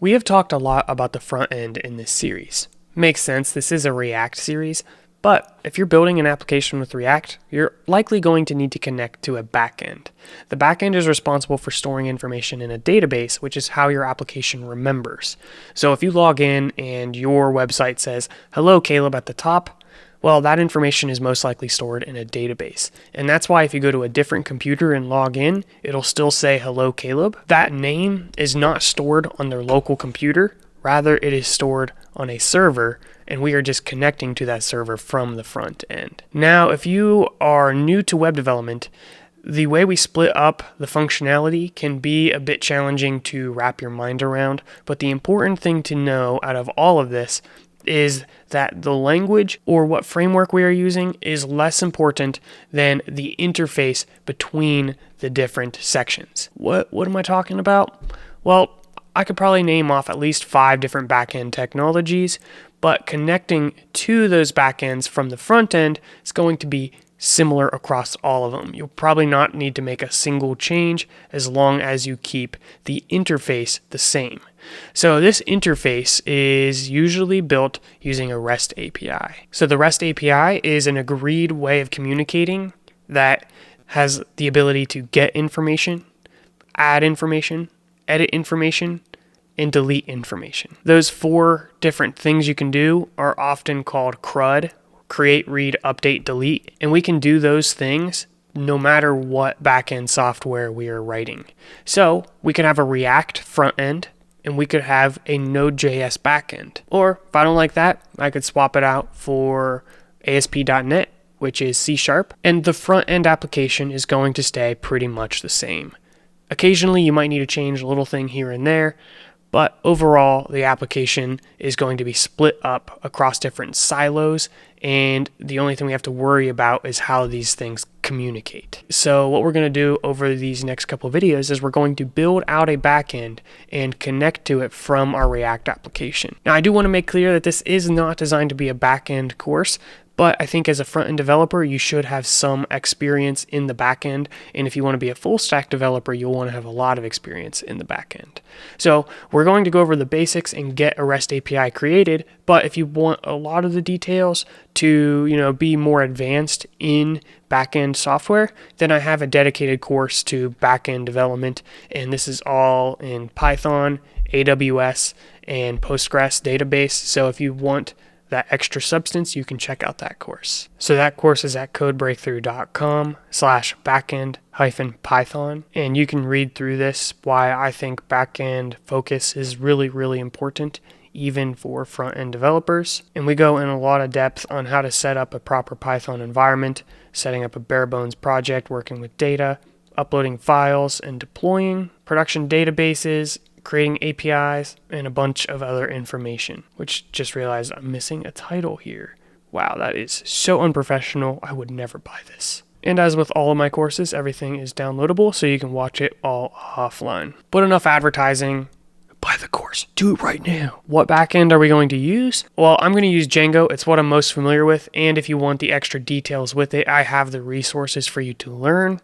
We have talked a lot about the front end in this series. Makes sense, this is a React series, but if you're building an application with React, you're likely going to need to connect to a backend. The backend is responsible for storing information in a database, which is how your application remembers. So if you log in and your website says, "Hello Caleb" at the top, well, that information is most likely stored in a database. And that's why if you go to a different computer and log in, it'll still say "Hello Caleb." That name is not stored on their local computer. Rather, it is stored on a server, and we are just connecting to that server from the front end. Now, if you are new to web development, the way we split up the functionality can be a bit challenging to wrap your mind around, but the important thing to know out of all of this is that the language or what framework we are using is less important than the interface between the different sections. What am I talking about? Well, I could probably name off at least 5 different backend technologies, but connecting to those backends from the front end is going to be similar across all of them. You'll probably not need to make a single change as long as you keep the interface the same. So this interface is usually built using a REST API. So the REST API is an agreed way of communicating that has the ability to get information, add information, edit information, and delete information. Those 4 different things you can do are often called CRUD, create, read, update, delete, and we can do those things no matter what backend software we are writing. So we could have a React front end, and we could have a Node.js backend. Or if I don't like that, I could swap it out for ASP.NET, which is C#, and the front end application is going to stay pretty much the same. Occasionally you might need to change a little thing here and there, but overall the application is going to be split up across different silos, and the only thing we have to worry about is how these things communicate. So what we're going to do over these next couple of videos is we're going to build out a backend and connect to it from our React application. Now I do want to make clear that this is not designed to be a backend course, but I think as a front-end developer, you should have some experience in the backend. And if you want to be a full-stack developer, you'll want to have a lot of experience in the backend. So we're going to go over the basics and get a REST API created. But if you want a lot of the details to, be more advanced in backend software, then I have a dedicated course to backend development. And this is all in Python, AWS, and Postgres database. So if you want that extra substance, you can check out that course. So that course is at codebreakthrough.com/backend-python. And you can read through this why I think backend focus is really, really important, even for front-end developers. And we go in a lot of depth on how to set up a proper Python environment, setting up a bare bones project, working with data, uploading files and deploying, production databases, creating APIs, and a bunch of other information, which just realized I'm missing a title here. Wow, that is so unprofessional. I would never buy this. And as with all of my courses, everything is downloadable, so you can watch it all offline. But enough advertising. Buy the course. Do it right now. What backend are we going to use? Well, I'm going to use Django. It's what I'm most familiar with, and if you want the extra details with it, I have the resources for you to learn.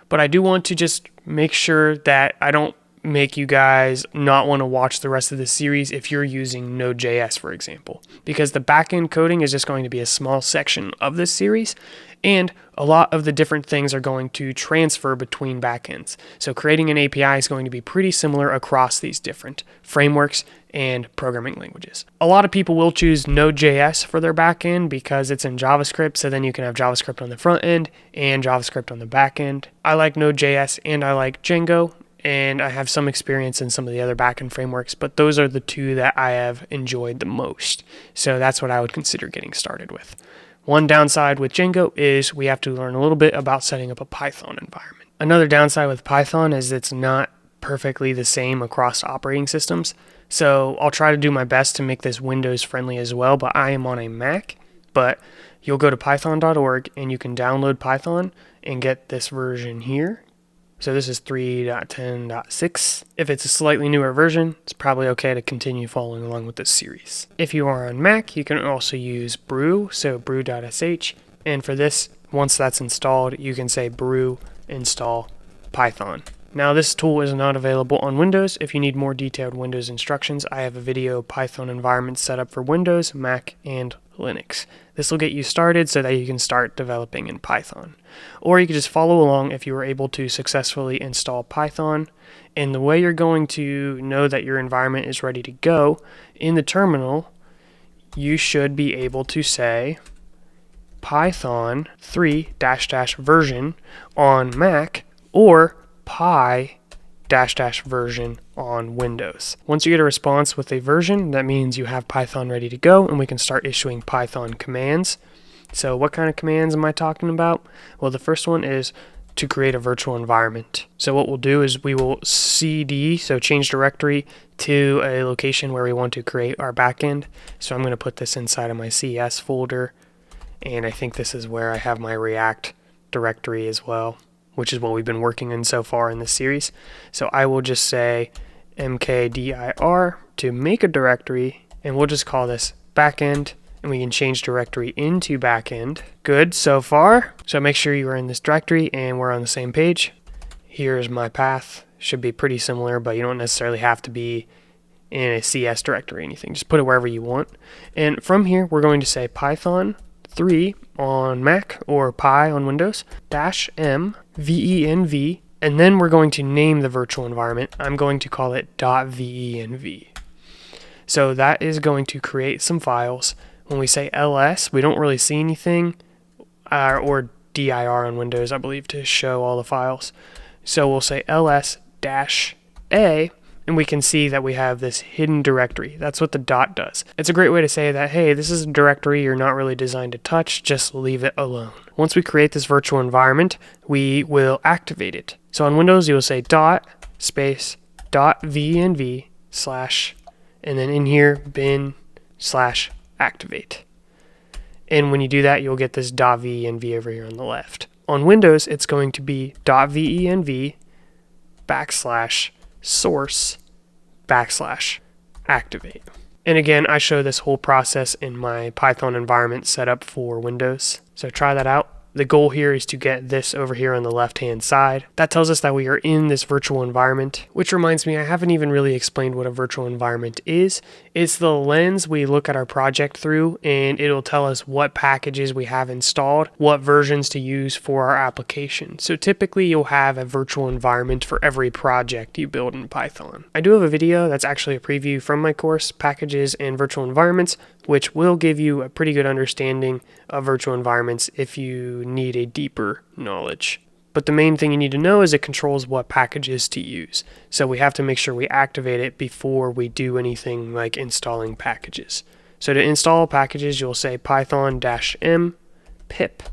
But I do want to just make sure that I don't make you guys not want to watch the rest of the series if you're using Node.js, for example, because the backend coding is just going to be a small section of this series, and a lot of the different things are going to transfer between backends. So creating an API is going to be pretty similar across these different frameworks and programming languages. A lot of people will choose Node.js for their backend because it's in JavaScript, so then you can have JavaScript on the front end and JavaScript on the back end. I like Node.js and I like Django, and I have some experience in some of the other backend frameworks, but those are the 2 that I have enjoyed the most. So that's what I would consider getting started with. One downside with Django is we have to learn a little bit about setting up a Python environment. Another downside with Python is it's not perfectly the same across operating systems. So I'll try to do my best to make this Windows friendly as well, but I am on a Mac. But you'll go to python.org and you can download Python and get this version here. So this is 3.10.6. If it's a slightly newer version, it's probably okay to continue following along with this series. If you are on Mac, you can also use brew, so brew.sh. And for this, once that's installed, you can say brew install Python. Now this tool is not available on Windows. If you need more detailed Windows instructions, I have a video Python environment set up for Windows, Mac, and Linux. This will get you started so that you can start developing in Python. Or you can just follow along if you were able to successfully install Python. And the way you're going to know that your environment is ready to go, in the terminal, you should be able to say Python 3-version on Mac or Py-version on Windows. Once you get a response with a version, that means you have Python ready to go and we can start issuing Python commands. So what kind of commands am I talking about? Well, the first one is to create a virtual environment. So what we'll do is we will cd, so change directory, to a location where we want to create our backend. So I'm going to put this inside of my CS folder, and I think this is where I have my React directory as well, which is what we've been working in so far in this series. So I will just say mkdir to make a directory, and we'll just call this backend, and we can change directory into backend. Good so far. So make sure you are in this directory and we're on the same page. Here's my path. Should be pretty similar, but you don't necessarily have to be in a CS directory or anything. Just put it wherever you want. And from here, we're going to say Python 3 on Mac or Pi on Windows, -m venv, and then we're going to name the virtual environment. I'm going to call it .venv. So that is going to create some files. When we say ls, we don't really see anything, or dir on Windows, I believe, to show all the files. So we'll say ls-a, and we can see that we have this hidden directory. That's what the dot does. It's a great way to say that, hey, this is a directory you're not really designed to touch, just leave it alone. Once we create this virtual environment, we will activate it. So on Windows, you will say dot space .venv slash, and then in here, bin slash activate. And when you do that, you'll get this .venv over here on the left. On Windows, it's going to be .venv /source /activate. And again, I show this whole process in my Python environment setup for Windows. So try that out. The goal here is to get this over here on the left-hand side. That tells us that we are in this virtual environment, which reminds me, I haven't even really explained what a virtual environment is. It's the lens we look at our project through, and it'll tell us what packages we have installed, what versions to use for our application. So typically you'll have a virtual environment for every project you build in Python. I do have a video that's actually a preview from my course, Packages and Virtual Environments, which will give you a pretty good understanding of virtual environments if you need a deeper knowledge. But the main thing you need to know is it controls what packages to use. So we have to make sure we activate it before we do anything like installing packages. So to install packages, you'll say python-m pip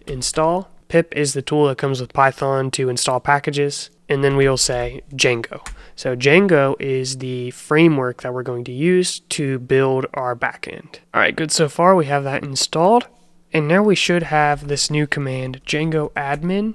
install. Pip is the tool that comes with Python to install packages. And then we'll say Django. So Django is the framework that we're going to use to build our backend. All right, good so far. We have that installed. And now we should have this new command, Django admin.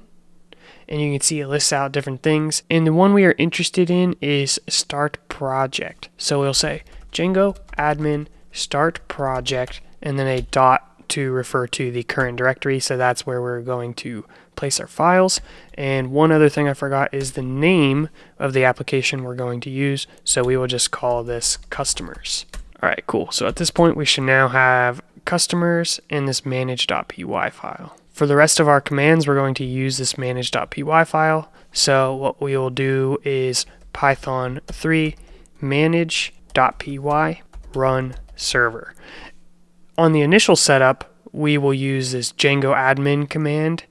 And you can see it lists out different things. And the one we are interested in is start project. So we'll say Django admin start project and then a dot to refer to the current directory. So that's where we're going to place our files. And one other thing I forgot is the name of the application we're going to use. So we will just call this customers. All right, cool. So at this point, we should now have customers in this manage.py file. For the rest of our commands, we're going to use this manage.py file. So what we will do is Python 3 manage.py run server. On the initial setup, we will use this Django admin command,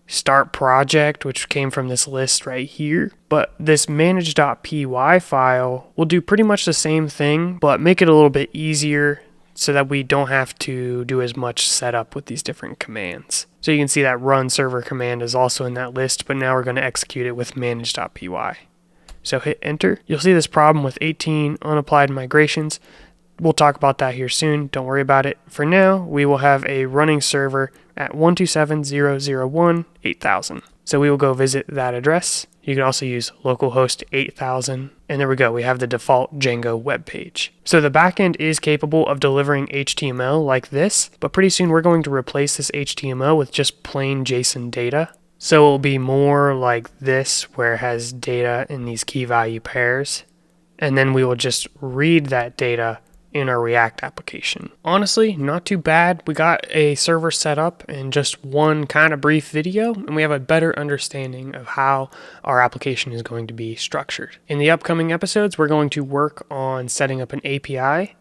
start project, which came from this list right here. But this manage.py file will do pretty much the same thing, but make it a little bit easier so that we don't have to do as much setup with these different commands. So you can see that run server command is also in that list, but now we're going to execute it with manage.py. So hit enter. You'll see this problem with 18 unapplied migrations. We'll talk about that here soon. Don't worry about it. For now, we will have a running server at 127.0.0.1.8000. So we will go visit that address. You can also use localhost 8000. And there we go. We have the default Django web page. So the backend is capable of delivering HTML like this, but pretty soon we're going to replace this HTML with just plain JSON data. So it'll be more like this, where it has data in these key value pairs, and then we will just read that data in our React application. Honestly, not too bad. We got a server set up in just one kind of brief video, and we have a better understanding of how our application is going to be structured. In the upcoming episodes, we're going to work on setting up an API.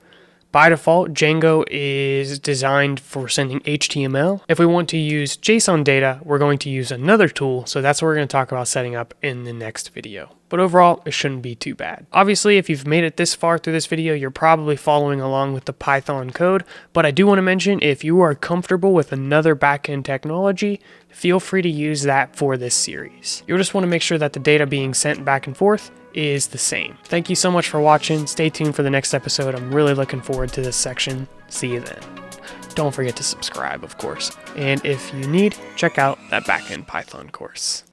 By default, Django is designed for sending HTML. If we want to use JSON data, we're going to use another tool, so that's what we're going to talk about setting up in the next video. But overall, it shouldn't be too bad. Obviously, if you've made it this far through this video, you're probably following along with the Python code, but I do want to mention, if you are comfortable with another backend technology, feel free to use that for this series. You'll just want to make sure that the data being sent back and forth is the same. Thank you so much for watching. Stay tuned for the next episode. I'm really looking forward to this section. See you then. Don't forget to subscribe, of course. And if you need, check out that backend Python course.